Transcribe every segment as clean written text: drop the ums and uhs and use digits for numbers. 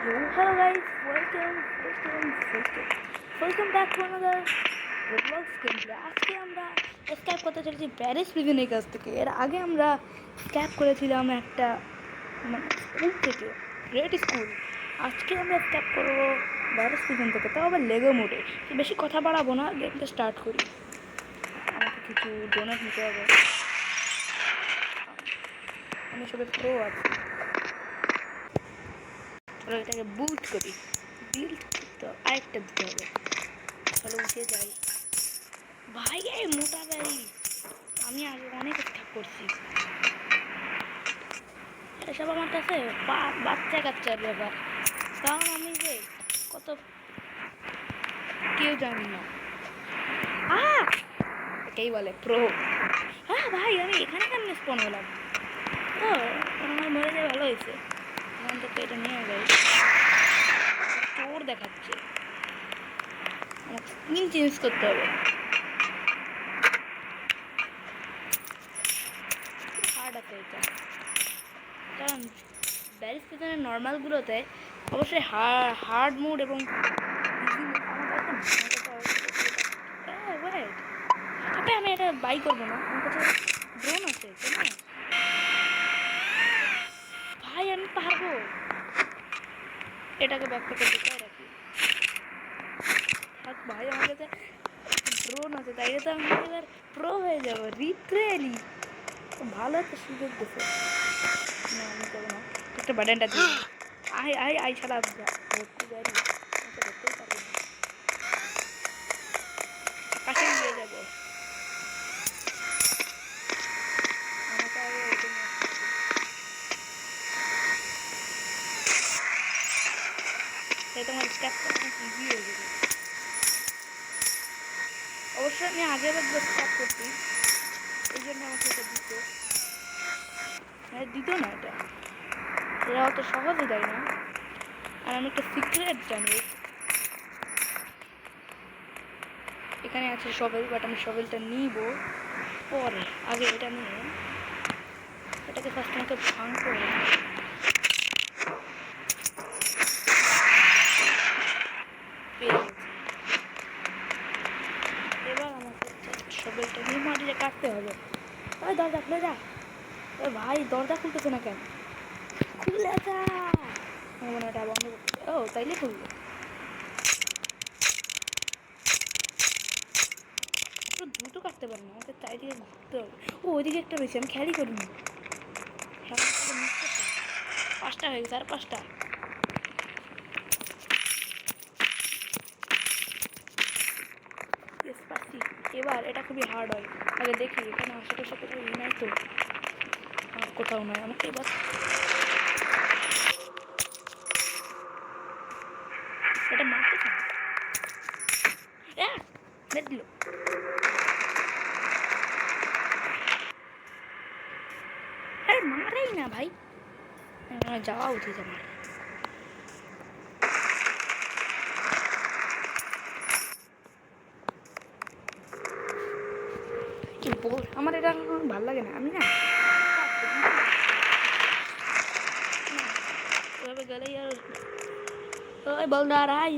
Yo, hello guys, welcome back to another Roblox gameplay. আজকে আমরা স্ক্যাপ করতে চলেছি প্যারিস প্রিজনের কাছ থেকে। এর আগে আমরা স্ক্যাপ করেছিলাম একটা স্কুল থেকে, গ্রেট স্কুল। আজকে আমরা স্ক্যাপ করবো প্যারিস প্রিজন থেকে, তাও আবার লেগো মোডে। বেশি কথা বাড়াবো না, গেমটা স্টার্ট করি। আমাকে কিছু ডোনেট নিতে হবে, আমি সবে প্রো আছি। চলো এটাকে বুট করি, বিল্ড তো আরেকটা দিতে হবে। চলো উঠে যাই ভাই। এই মোটা গাড়ি আমি আগে অনেক স্ক্যাপ করছি, এসব আমার কাছে বাচ্চা কাচ্চার ব্যাপার। কারণ আমি যে কত কেউ জানি না, এটাই বলে প্রো। হ্যাঁ ভাই, আমি এখানে কেমন স্পন হলাম? ও আমার মরে যায়, ভালো হয়েছে। এখান থেকে এটা নিয়ে যাই। চোর দেখাচ্ছে, আমাকে স্ক্রিন চেঞ্জ করতে হবে। হার্ড আছে এটা, কারণ প্যারিস প্রিজনের নর্মালগুলোতে অবশ্যই হার্ড মোড এবং আমি এটা বাই করবো না, আমার কাছে ড্রোন আছে ভাই, আমি পারবো। এটাকে ব্যাকপ্যাকে ঢুকায় রাখি। থাক ভাই, আমার কাছে ড্রোন আছে, তাই তো আমি এবার প্রো হয়ে যাবো। রিট্রেলি ভালো একটা সুযোগ দিচ্ছে না, আমি করবো না। একটা বাটনটা দিই। আই ছাড়া ভর্তি গাড়ি ধরতেই পারবো না, কাছে নিয়ে যাবো। আমাকে আগে ওটা নিয়ে তোমার স্ট্যাপ করা ইজি হয়ে যাবে। অবশ্যই আমি আগের বার স্ট্যাপ করছি, এই জন্য আমাকে এটা দিত। দিত না, এটা এরা অত সহজে দেয় না। আর আমি একটা সিক্রেট জানি, এখানে আছে শবেল, বাট আমি শবেলটা নিব পরে। আগে এটা নিয়ে এটাকে ফার্স্ট আমাকে ভাঙ করে এবার আমাকে শবেলটা নিয়ে মাটিতে কাটতে হবে। ওই দরজা খুলে যা। ওই ভাই, দরজা খুলতেছে না কেন? খুলে যা। মনে ওটা বন্ধ করতে। ও তাইলে খুললো। দ্রুত কাটতে পারি না, আমাকে চারিদিকে ঘুরতে হবে। ও ওইদিকে একটা রয়েছে, আমি খেয়ালই করিনি। পাঁচটা হয়ে গেছে, আর পাঁচটা। এবার এটা খুবই হার্ড হয়। আগে দেখি এখানে আশেপাশে কোথাও নাই তো, কোথাও নয়। আমাকে এবার এটা মারতে চাই, মেরে দিল। আরে মারেই না ভাই, যাওয়া উচিত আমার। কি বল, আমার এটা ভালো লাগে না। আমি না ওইভাবে গেলেই আর ওই বলদার আয়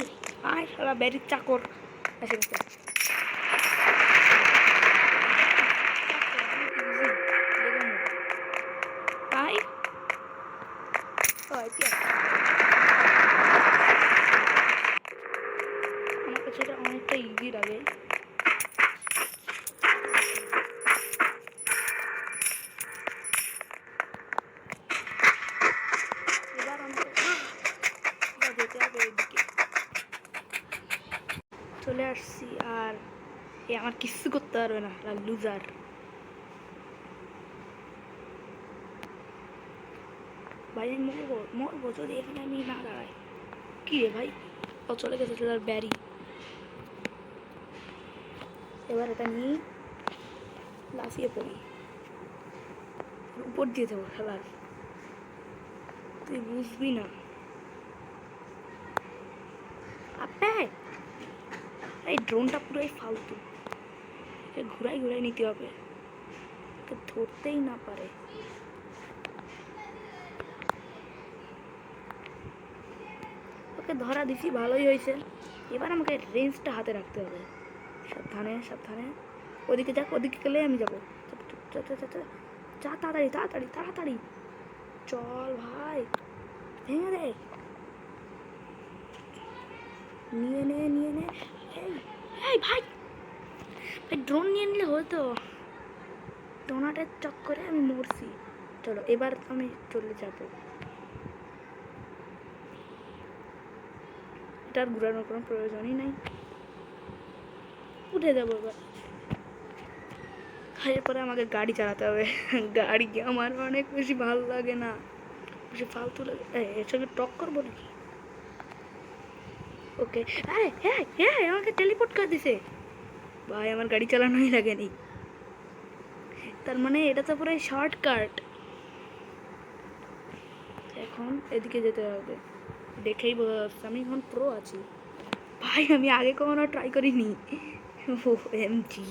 আয়, সারা ব্যারির চাকর এসে গেছে। আয় আমার কাছে এটা অনেকটা ইজি লাগে। এবার আমাকে যেতে হবে এদিকে। চলে আসছি, আর এ আমার কিচ্ছু করতে পারবে না, লুজার। ভাই আমি মরবো যদি এখানে আমি না দাঁড়াই। কি রে ভাই, ও চলে গেছে তার ব্যারি। এবার এটা নিয়ে লাফিয়ে পড়ি, উপর দিয়ে দেবো খেলার। তুই বুঝবি না। আপে এই ড্রোনটা পুরোই ফালতু, ঘুরাই ঘুরাই নিতে হবে, ধরতেই না পারে। ওকে ধরা দিছি, ভালোই হয়েছে। এবার আমাকে রেঞ্জটা হাতে রাখতে হবে। সাবধানে সাবধানে, ওদিকে যাক, ওদিকে গেলে আমি যাবো। যা তাড়াতাড়ি তাড়াতাড়ি তাড়াতাড়ি, চল ভাই, ভেঙে দে, নিয়ে নে নিয়ে নে। এই এই ভাই, ভাই ড্রোন নিয়ে নিলে হতো, ডোনাটের চক্করে আমি মরছি। চলো এবার আমি চলে যাবো, এটার ঘুরানোর কোনো প্রয়োজনই নাই, উঠে যাবো এবার। এরপরে আমাকে গাড়ি চালাতে হবে। গাড়ি আমার অনেক বেশি ভালো লাগে না, বেশি ফালতু লাগে। এর সঙ্গে টক্কর বলি। ওকে, হ্যাঁ হ্যাঁ হ্যাঁ, আমাকে টেলিপোর্ট করে দিছে ভাই, আমার গাড়ি চালানোই লাগেনি। তার মানে এটা তো পুরো শর্টকাট। এখন এদিকে যেতে হবে, দেখেই বোঝা যাচ্ছে আমি এখন প্রো আছি ভাই। আমি আগে কখনো ট্রাই করিনি। ও এমজি,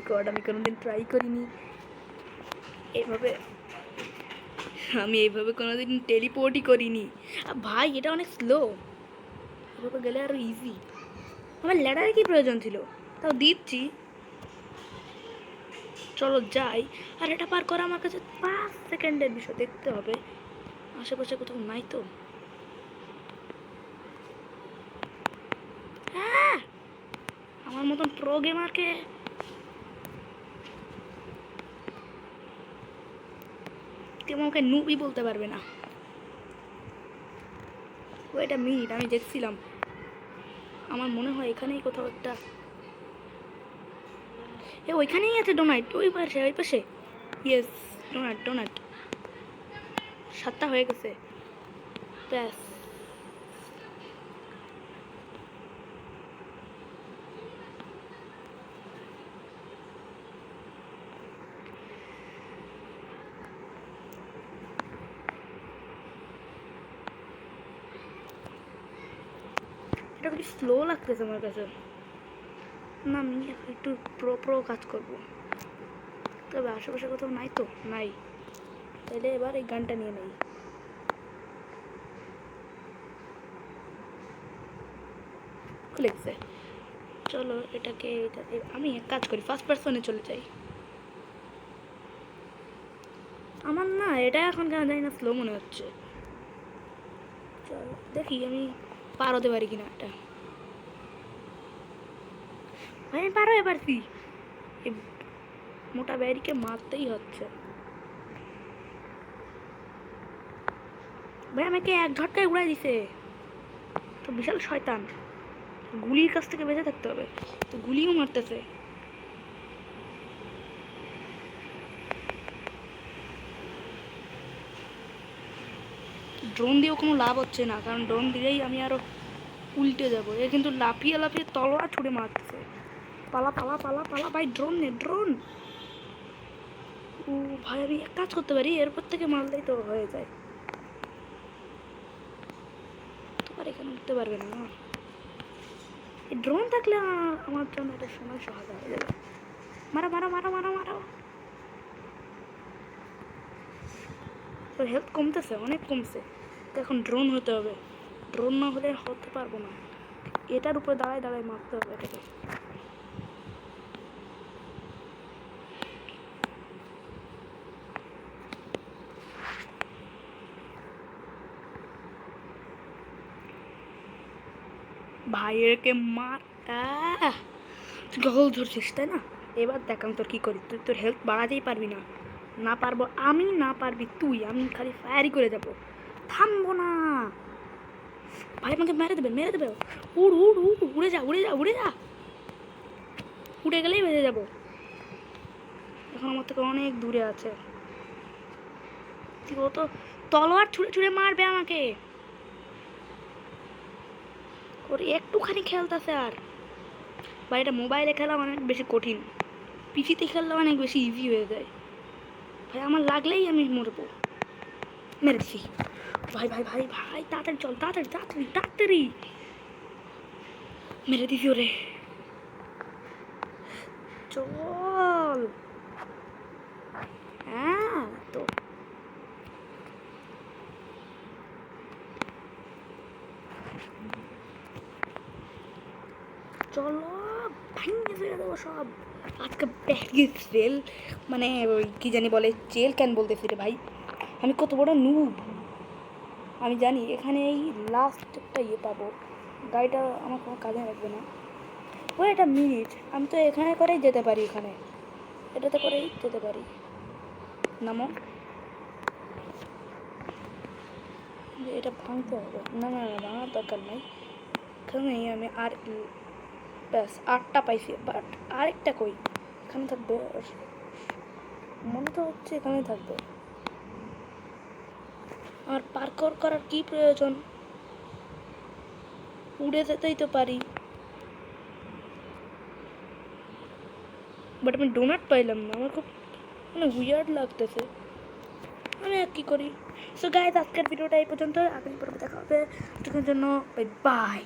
গড, আমি কোনোদিন ট্রাই করিনি এভাবে, আমি এইভাবে কোনোদিন টেলিপোর্টই করিনি ভাই। এটা অনেক স্লো, এভাবে গেলে আরও ইজি। আমার ল্যাডারের কি প্রয়োজন ছিল, তাও দিচ্ছি। চলো যাই। আর এটা পার করা আমার কাছে 5 সেকেন্ডের বিষয়, দেখতে হবে আশেপাশে কোথাও নাই তো। হ্যাঁ, আমার মতন প্রো গেমারকে কেউ আমাকে নুবই বলতে পারবে না। ওইটা মিনিট আমি দেখছিলাম, আমার মনে হয় এখানেই কোথাও একটা, ওইখানেই আছে ডোনাট, ওই পাশে ওই পাশে। ইয়েস, ডোনাট ডোনাট, 7টা হয়ে গেছে, ব্যাস। এটা বেশি স্লো লাগতেছে আমার কাছে। না, আমি একটু প্রো প্রো কাজ করবো, তবে আশেপাশে কোথাও নাই তো, নাই। তাহলে এবার এই গানটা নিয়ে নেই। খুলে গেছে, চলো এটাকে আমি এক কাজ করি, ফার্স্ট পার্সনে চলে যাই। আমার না এটা এখন কেন জানি না স্লো মনে হচ্ছে। চলো দেখি আমি পার হতে পারি কিনা এটা। ভাই আমি পার হয়ে পারছি, এই মোটা ব্যারিকে মারতেই হচ্ছে। ভাই আমাকে এক ঝটকায় উড়াই দিছে, তো বিশাল শয়তান। গুলির কাছ থেকে বেঁচে থাকতে হবে, তো গুলিও মারতেছে। ড্রোন দিয়েও কোনো লাভ হচ্ছে না, কারণ ড্রোন দিলেই আমি আরো উল্টে যাবো। এ কিন্তু লাফিয়ে লাফিয়ে তলোয়ার ছুড়ে মারতেছে। পালা পালা পালা পালা ভাই, ড্রোন নে ড্রোন। ও ভাই, আমি এক কাজ করতে পারি, এরপর থেকে মারলেই তো হয়ে যায়। তোমার এখানে উঠতে পারবে না, এই ড্রোন থাকলে আমার জন্য একটা সময় সহজ হয়ে যাবে। মারো মারো মারো মারো মারো। তোর হেলথ কমতেছে, অনেক কমছে, তো এখন ড্রোন হতে হবে। ড্রোন না হলে হতে পারবো না, এটার উপরে দাঁড়ায় দাঁড়ায় মারতে হবে এটাকে। ভাইয়েরকে মার। তুই গল ধরছিস তাই না, এবার দেখ আমি তোর কী করি। তুই তোর হেলথ বাড়াতেই পারবি না, না পারবো আমি, না পারবি তুই। আমি খালি ফায়ারই করে যাবো, থামবো না। ভাই আমাকে মেরে দেবে মেরে দেবে। উড় উড় উড়, উড়ে যা উড়ে যা উড়ে যা, উড়ে গেলেই বেঁচে যাবো। এখন আমার থেকে অনেক দূরে আছে, ও তো তলোয়ার ছুঁড়ে ছুঁড়ে মারবে আমাকে। ওর একটুখানি খেলতেছে আর। বা এটা মোবাইলে খেলা অনেক বেশি কঠিন, পিসিতে খেললে অনেক বেশি ইজি হয়ে যায়। ভাই আমার লাগলেই আমি মরবো। মেরেছি ভাই ভাই ভাই ভাই, তাড়াতাড়ি চল, তাড়াতাড়ি তাড়াতাড়ি তাড়াতাড়ি। মেরে দিবি ওরে, চল। হ্যাঁ তো চলো ভাঙে ফেলে দেবো সব। আজকে প্যারিস জেল মানে ওই কী জানি বলে জেল কেন বলতেছি রে ভাই, আমি কত বড় নুব। আমি জানি এখানে এই লাস্ট একটা ইয়ে পাবো, গাড়িটা আমার কোনো কাজে লাগবে না। ওই একটা মিনিট, আমি তো এখানে করেই যেতে পারি, এখানে এটাতে করেই যেতে পারি। নামো, এটা ভাঙতে হবে। না না না, ভাঙার দরকার নেই, এখানে আমি আর ব্যাস 8টা পাইছি, বাট আরেকটা কই, এখানে থাকবে মনে তো হচ্ছে, এখানে থাকবে। আর পার্কর করার কি প্রয়োজন, উড়ে যেতেই তো পারি। বাট আমি ডোনাট পাইলাম না, আমার খুব মানে উইয়ার্ড লাগতেছে। আমি আর কি করি। সো গাইস, আজকের ভিডিওটা এই পর্যন্ত, আগামী পর্বে দেখা হবে। ততক্ষণের জন্য বাই বাই।